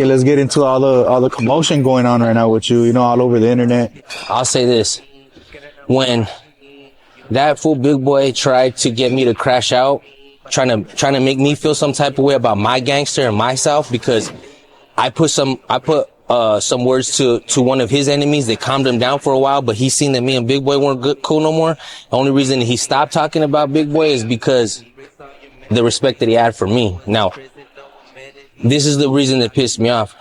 Okay, let's get into all the commotion going on right now with you. You know, all over the internet. I'll say this: when that fool Big Boy tried to get me to crash out, trying to make me feel some type of way about my gangster and myself, because I put some words to one of his enemies. They calmed him down for a while, but he seen that me and Big Boy weren't cool no more. The only reason he stopped talking about Big Boy is because the respect that he had for me. Now, this is the reason that pissed me off.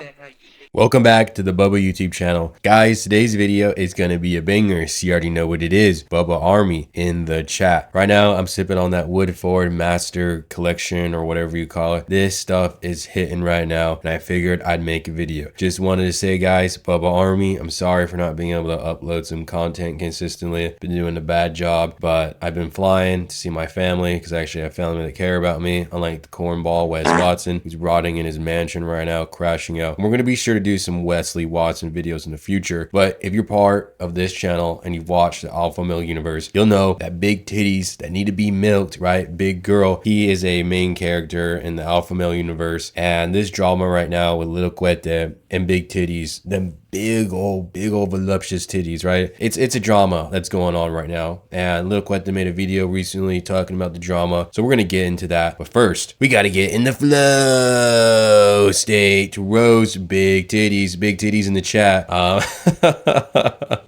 Welcome back to the Bubba YouTube channel. Guys, today's video is going to be a banger. So you already know what it is. Bubba Army in the chat. Right now, I'm sipping on that Woodford Master Collection or whatever you call it. This stuff is hitting right now, and I figured I'd make a video. Just wanted to say, guys, Bubba Army, I'm sorry for not being able to upload some content consistently. Been doing a bad job, but I've been flying to see my family because I actually have family that care about me, unlike the cornball Wes Watson, who's rotting in his mansion right now, crashing out. And we're going to be sure to do some Wesley Watson videos in the future, but if you're part of this channel and you've watched the Alpha Male universe, you'll know that big titties that need to be milked, right? Big girl, he is a main character in the Alpha Male universe, and this drama right now with Little Cuete and big titties, them big old voluptuous titties, right? It's a drama that's going on right now, and Little Cuete made a video recently talking about the drama, so we're gonna get into that. But first, we gotta get in the flow state to roast big titties in the chat.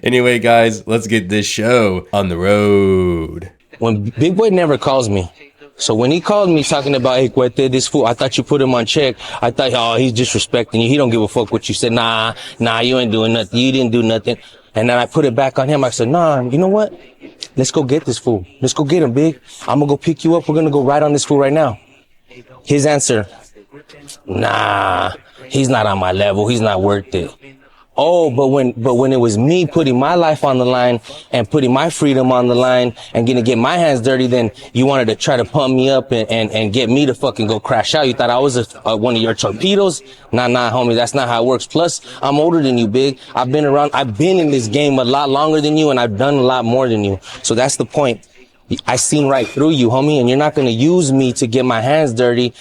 Anyway, guys, let's get this show on the road. When Big Boy never calls me. So when he called me talking about, hey, Cuete, this fool, I thought you put him on check. I thought, oh, he's disrespecting you. He don't give a fuck what you said. Nah, you ain't doing nothing. You didn't do nothing. And then I put it back on him. I said, nah, you know what? Let's go get this fool. Let's go get him, Big. I'm going to go pick you up. We're going to go ride on this fool right now. His answer, nah, he's not on my level. He's not worth it. Oh, but when it was me putting my life on the line and putting my freedom on the line and gonna get my hands dirty, then you wanted to try to pump me up and get me to fucking go crash out. You thought I was one of your torpedoes? Nah, homie, that's not how it works. Plus, I'm older than you, Big. I've been in this game a lot longer than you, and I've done a lot more than you. So that's the point. I seen right through you, homie, and you're not gonna use me to get my hands dirty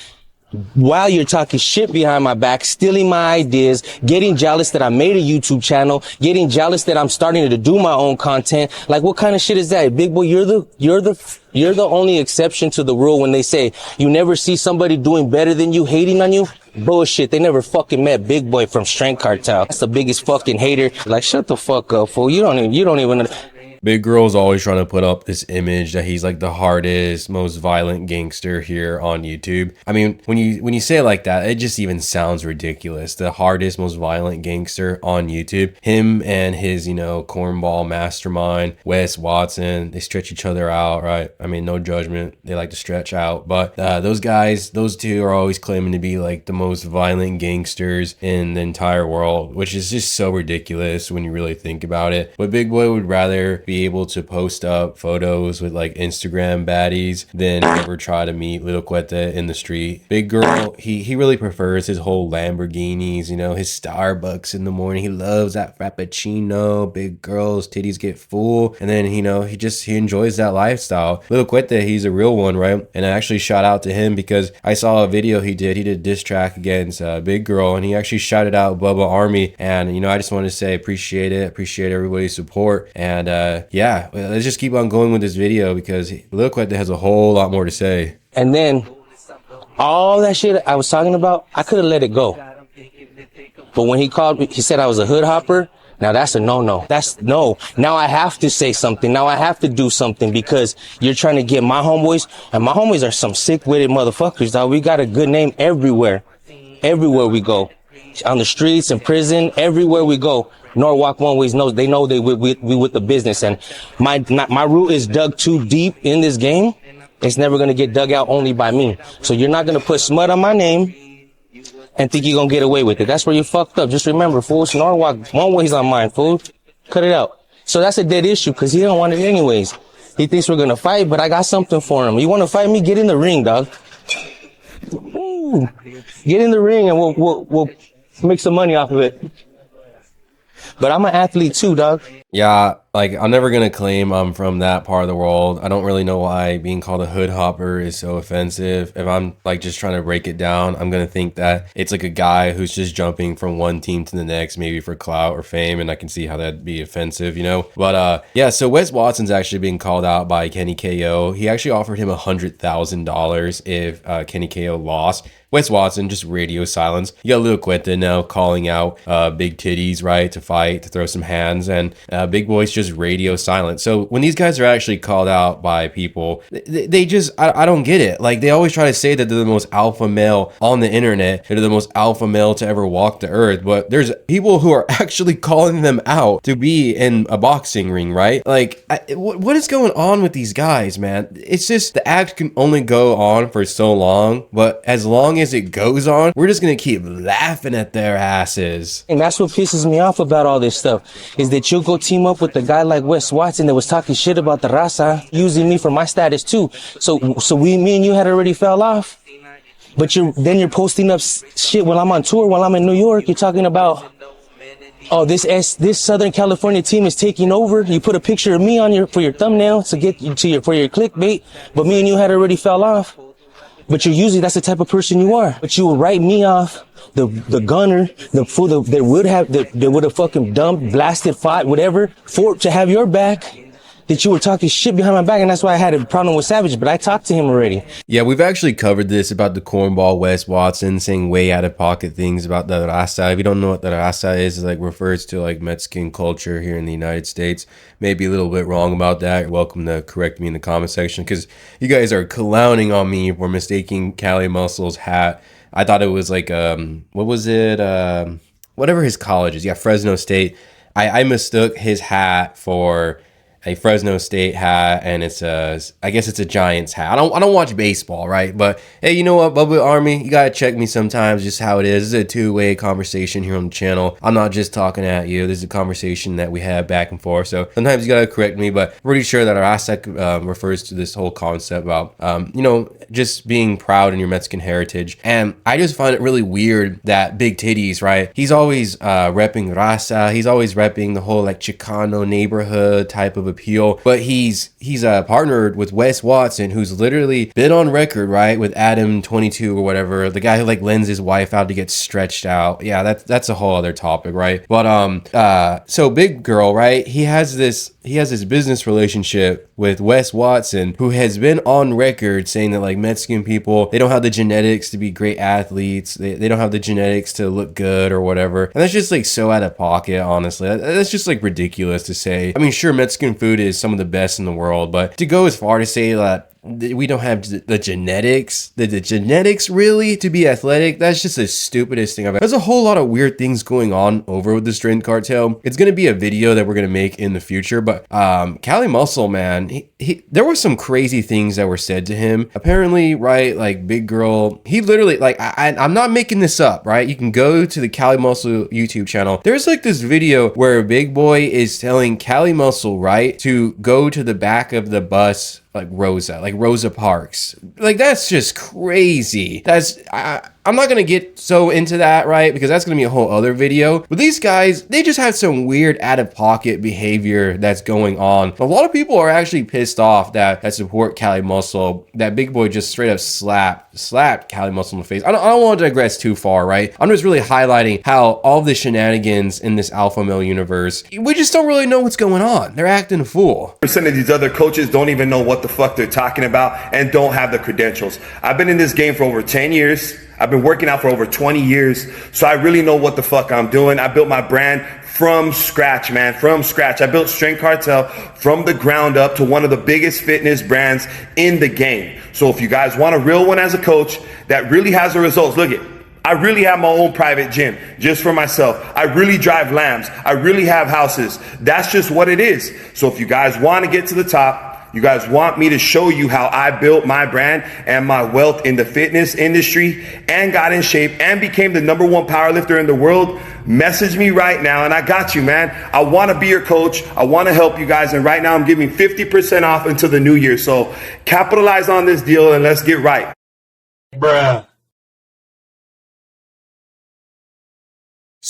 while you're talking shit behind my back, stealing my ideas, getting jealous that I made a YouTube channel, getting jealous that I'm starting to do my own content. Like, what kind of shit is that? Big Boy, you're the only exception to the rule when they say you never see somebody doing better than you hating on you. Bullshit. They never fucking met Big Boy from Strength Cartel. That's the biggest fucking hater. Like, shut the fuck up, fool. You don't even Big Girl's always trying to put up this image that he's like the hardest, most violent gangster here on YouTube. I mean, when you say it like that, it just even sounds ridiculous. The hardest, most violent gangster on YouTube. Him and his, cornball mastermind, Wes Watson, they stretch each other out, right? I mean, no judgment. They like to stretch out. But those guys, those two are always claiming to be like the most violent gangsters in the entire world, which is just so ridiculous when you really think about it. But Big Boy would rather be able to post up photos with like Instagram baddies than ever try to meet Little Cuete in the street. Big Girl, he really prefers his whole Lamborghinis, his Starbucks in the morning. He loves that Frappuccino. Big Girl's titties get full, and then he enjoys that lifestyle. Little Cuete, he's a real one, right? And I actually shout out to him because I saw a video he did a diss track against Big Girl, and he actually shouted out Bubba Army, and I just want to say appreciate everybody's support. And yeah, let's just keep on going with this video because Lil Cuete has a whole lot more to say. And then all that shit I was talking about, I could have let it go. But when he called me, he said I was a hood hopper. Now that's a no-no. Now I have to say something. Now I have to do something because you're trying to get my homeboys, and my homeboys are some sick-witted motherfuckers, dog. We got a good name everywhere. Everywhere we go. On the streets, in prison, everywhere we go. Norwalk One Ways knows, they know we with the business, and my root is dug too deep in this game. It's never gonna get dug out only by me. So you're not gonna put smut on my name and think you're gonna get away with it. That's where you fucked up. Just remember, fool, Norwalk One Ways on mine, fool. Cut it out. So that's a dead issue because he don't want it anyways. He thinks we're gonna fight, but I got something for him. You wanna fight me? Get in the ring, dog. Ooh. Get in the ring and we'll make some money off of it. But I'm an athlete too, dog. Yeah, Like, I'm never gonna claim I'm from that part of the world. I don't really know why being called a hood hopper is so offensive. If I'm like just trying to break it down, I'm gonna think that it's like a guy who's just jumping from one team to the next, maybe for clout or fame, and I can see how that'd be offensive, you know? But yeah, so Wes Watson's actually being called out by Kenny KO. He actually offered him $100,000 if Kenny KO lost. Wes Watson, just radio silence. You got Lil Quinta now calling out big titties, right, to fight, to throw some hands, and Big Boy's just radio silent. So when these guys are actually called out by people, they just, I don't get it. Like, they always try to say that they're the most alpha male on the internet, they're the most alpha male to ever walk the earth, but there's people who are actually calling them out to be in a boxing ring, right? Like, what is going on with these guys, man? It's just, the act can only go on for so long, but as long as it goes on, we're just gonna keep laughing at their asses. And that's what pisses me off about all this stuff, is that you'll go team up with a guy like Wes Watson that was talking shit about the raza, using me for my status too. So me and you had already fell off, but you're posting up shit while I'm on tour, while I'm in New York. You're talking about, oh, this Southern California team is taking over. You put a picture of me on for your thumbnail to get for your clickbait, but me and you had already fell off. But that's the type of person you are. But you will write me off, the gunner, the fool that would have fucking dumped, blasted, fought, whatever, to have your back. That you were talking shit behind my back, and that's why I had a problem with Savage, but I talked to him already. Yeah, we've actually covered this about the cornball Wes Watson saying way out of pocket things about the raza. If you don't know what the raza is, it like refers to like Mexican culture here in the United States. Maybe a little bit wrong about that. You're welcome to correct me in the comment section, because you guys are clowning on me for mistaking Cali Muscle's hat. I thought it was like, what was it? Whatever his college is. Yeah, Fresno State. I mistook his hat for a Fresno State hat, and I guess it's a Giants hat. I don't watch baseball, right? But hey, you know what, Bubba Army, you gotta check me sometimes, just how it is. This is a two-way conversation here on the channel. I'm not just talking at you. This is a conversation that we have back and forth. So sometimes you gotta correct me, but I'm pretty sure that our ASEC refers to this whole concept about, just being proud in your Mexican heritage. And I just find it really weird that Big Titties, right? He's always repping raza. He's always repping the whole like Chicano neighborhood type of appeal, but he's partnered with Wes Watson, who's literally been on record, right, with Adam 22 or whatever, the guy who like lends his wife out to get stretched out. Yeah, that's a whole other topic, right? But so Big Girl, right, he has this business relationship with Wes Watson, who has been on record saying that like Mexican people, they don't have the genetics to be great athletes, they don't have the genetics to look good or whatever. And that's just like so out of pocket, honestly. That's just like ridiculous to say. I mean, sure, Mexican food is some of the best in the world, but to go as far to say that we don't have the genetics, the genetics really to be athletic, that's just the stupidest thing I've ever. There's a whole lot of weird things going on over with the Strength Cartel. It's going to be a video that we're going to make in the future, but Cali Muscle, man, there were some crazy things that were said to him. Apparently, right, like Big Girl, he literally, like, I'm not making this up, right? You can go to the Cali Muscle YouTube channel. There's like this video where Big Boy is telling Cali Muscle, right, to go to the back of the bus, like Rosa Parks. Like, that's just crazy. I'm not gonna get so into that, right? Because that's gonna be a whole other video. But these guys, they just have some weird out-of-pocket behavior that's going on. A lot of people are actually pissed off that support Cali Muscle, that Big Boy just straight up slapped Cali Muscle in the face. I don't want to digress too far, right? I'm just really highlighting how all the shenanigans in this alpha male universe, we just don't really know what's going on. They're acting a fool. Percent of these other coaches don't even know what the fuck they're talking about and don't have the credentials. I've been in this game for over 10 years. I've been working out for over 20 years, so I really know what the fuck I'm doing. I built my brand from scratch, man, from scratch. I built Strength Cartel from the ground up to one of the biggest fitness brands in the game. So if you guys want a real one as a coach that really has the results, look it. I really have my own private gym just for myself. I really drive lambs. I really have houses. That's just what it is. So if you guys want to get to the top, you guys want me to show you how I built my brand and my wealth in the fitness industry and got in shape and became the #1 powerlifter in the world, message me right now and I got you, man. I want to be your coach. I want to help you guys. And right now I'm giving 50% off until the new year. So capitalize on this deal and let's get right. Bruh.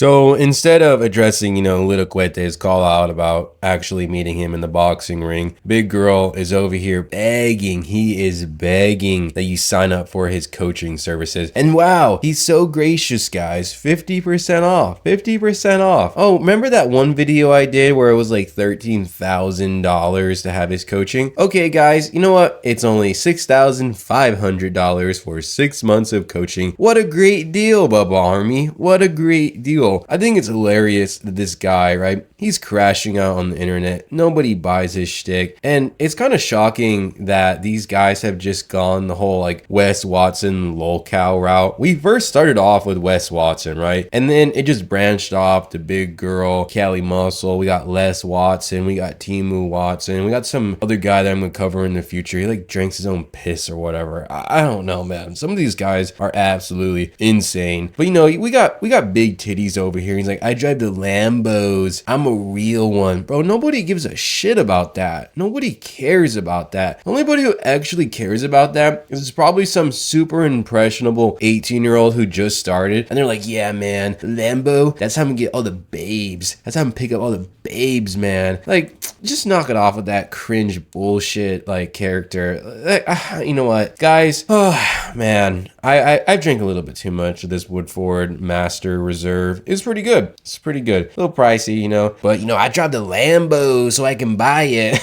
So instead of addressing, Little Cuete's call out about actually meeting him in the boxing ring, Big Girl is over here begging. He is begging that you sign up for his coaching services. And wow, he's so gracious, guys. 50% off. 50% off. Oh, remember that one video I did where it was like $13,000 to have his coaching? Okay, guys, you know what? It's only $6,500 for 6 months of coaching. What a great deal, Bubba Army. What a great deal. I think it's hilarious that this guy, right? He's crashing out on the internet. Nobody buys his shtick. And it's kind of shocking that these guys have just gone the whole like Wes Watson lolcow route. We first started off with Wes Watson, right? And then it just branched off to Big Girl, Cali Muscle. We got Les Watson. We got Timu Watson. We got some other guy that I'm going to cover in the future. He like drinks his own piss or whatever. I don't know, man. Some of these guys are absolutely insane. But we got big titties over here. He's like, I drive the Lambos. I'm a real one. Bro, nobody gives a shit about that. Nobody cares about that. The only body who actually cares about that is probably some super impressionable 18-year-old who just started. And they're like, yeah, man, Lambo, that's how I'm gonna get all the babes. That's how I'm gonna pick up all the babes, man. Like, just knock it off with that cringe bullshit, like, character. Like, you know what, guys? Oh, man. I've drank a little bit too much of this Woodford Master Reserve. It's pretty good. It's pretty good. A little pricey, but I drive the Lambo so I can buy it.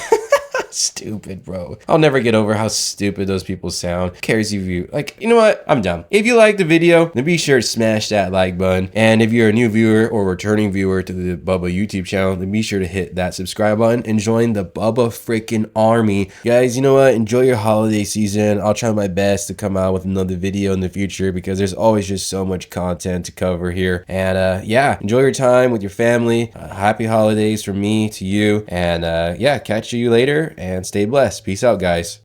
Stupid, bro. I'll never get over how stupid those people sound. Who cares if you you know what? I'm done. If you like the video, then be sure to smash that like button. And if you're a new viewer or returning viewer to the Bubba YouTube channel, then be sure to hit that subscribe button and join the Bubba freaking army. Guys, you know what? Enjoy your holiday season. I'll try my best to come out with another video in the future because there's always just so much content to cover here. And yeah, enjoy your time with your family. Happy holidays from me to you. And yeah, catch you later. And stay blessed. Peace out, guys.